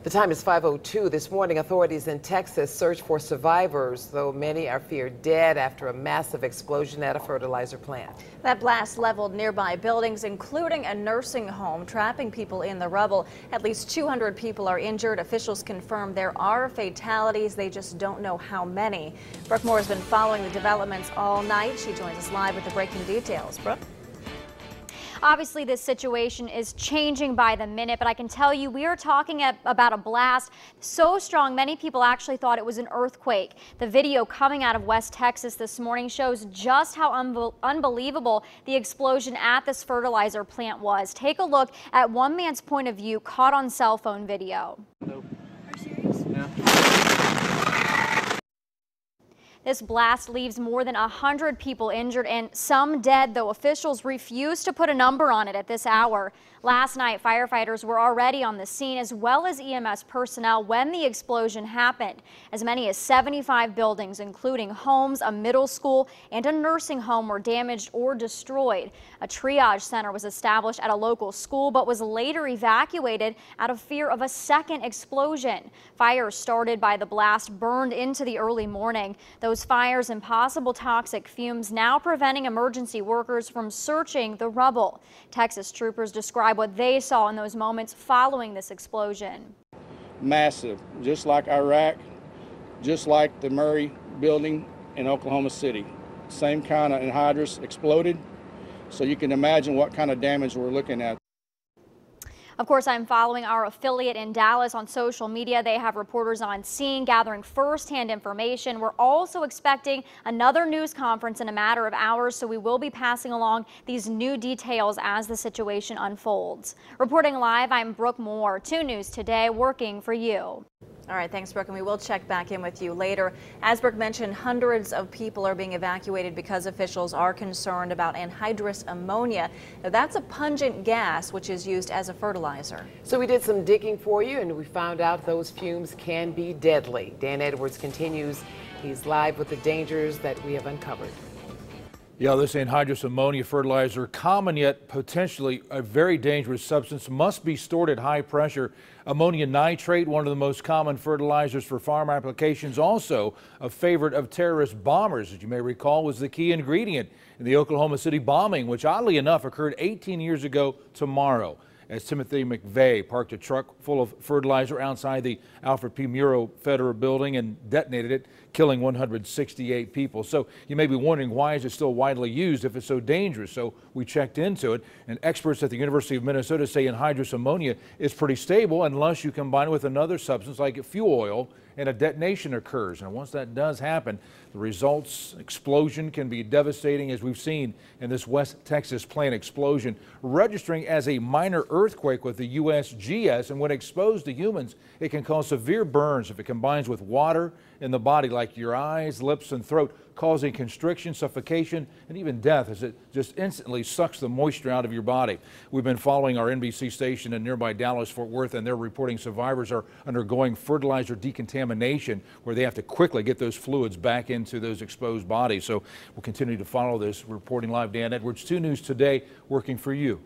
The time is 5:02 this morning. Authorities in Texas search for survivors, though many are feared dead after a massive explosion at a fertilizer plant. That blast leveled nearby buildings, including a nursing home, trapping people in the rubble. At least 200 people are injured. Officials confirm there are fatalities. They just don't know how many. Brooke Moore has been following the developments all night. She joins us live with the breaking details. Brooke? Obviously, this situation is changing by the minute, but I can tell you we are talking about a blast so strong many people actually thought it was an earthquake. The video coming out of West Texas this morning shows just how unbelievable the explosion at this fertilizer plant was. Take a look at one man's point of view caught on cell phone video. Nope. Are you serious? Yeah. This blast leaves more than 100 people injured and some dead, though officials refuse to put a number on it at this hour. Last night, firefighters were already on the scene, as well as EMS personnel, when the explosion happened. As many as 75 buildings, including homes, a middle school, and a nursing home, were damaged or destroyed. A triage center was established at a local school, but was later evacuated out of fear of a second explosion. Fires started by the blast burned into the early morning. Those fires and possible toxic fumes now preventing emergency workers from searching the rubble. Texas troopers describe what they saw in those moments following this explosion. Massive, just like Iraq, just like the Murray building in Oklahoma City. Same kind of anhydrous exploded, so you can imagine what kind of damage we're looking at. Of course, I'm following our affiliate in Dallas on social media. They have reporters on scene gathering firsthand information. We're also expecting another news conference in a matter of hours, so we will be passing along these new details as the situation unfolds. Reporting live, I'm Brooke Moore, 2 News Today, working for you. All right, thanks, Brooke, and we will check back in with you later. As Brooke mentioned, hundreds of people are being evacuated because officials are concerned about anhydrous ammonia. Now, that's a pungent gas which is used as a fertilizer. So we did some digging for you, and we found out those fumes can be deadly. Dan Edwards continues. He's live with the dangers that we have uncovered. Yeah, this anhydrous ammonia fertilizer, common yet potentially a very dangerous substance, must be stored at high pressure. Ammonium nitrate, one of the most common fertilizers for farm applications, also a favorite of terrorist bombers, as you may recall, was the key ingredient in the Oklahoma City bombing, which oddly enough occurred 18 years ago tomorrow, as Timothy McVeigh parked a truck full of fertilizer outside the Alfred P. Murrow Federal Building and detonated it, killing 168 people. So you may be wondering, why is it still widely used if it's so dangerous? So we checked into it, and experts at the University of Minnesota say anhydrous ammonia is pretty stable unless you combine it with another substance like fuel oil and a detonation occurs. And once that does happen, the results, explosion, can be devastating, as we've seen in this West Texas plant explosion, registering as a minor earthquake with the USGS. And when exposed to humans, it can cause severe burns if it combines with water in the body, like your eyes, lips, and throat, causing constriction, suffocation, and even death, as it just instantly sucks the moisture out of your body. We've been following our NBC station in nearby Dallas-Fort Worth, and they're reporting survivors are undergoing fertilizer decontamination, where they have to quickly get those fluids back into those exposed bodies. So we'll continue to follow this. Reporting live, Dan Edwards, 2 News Today, working for you.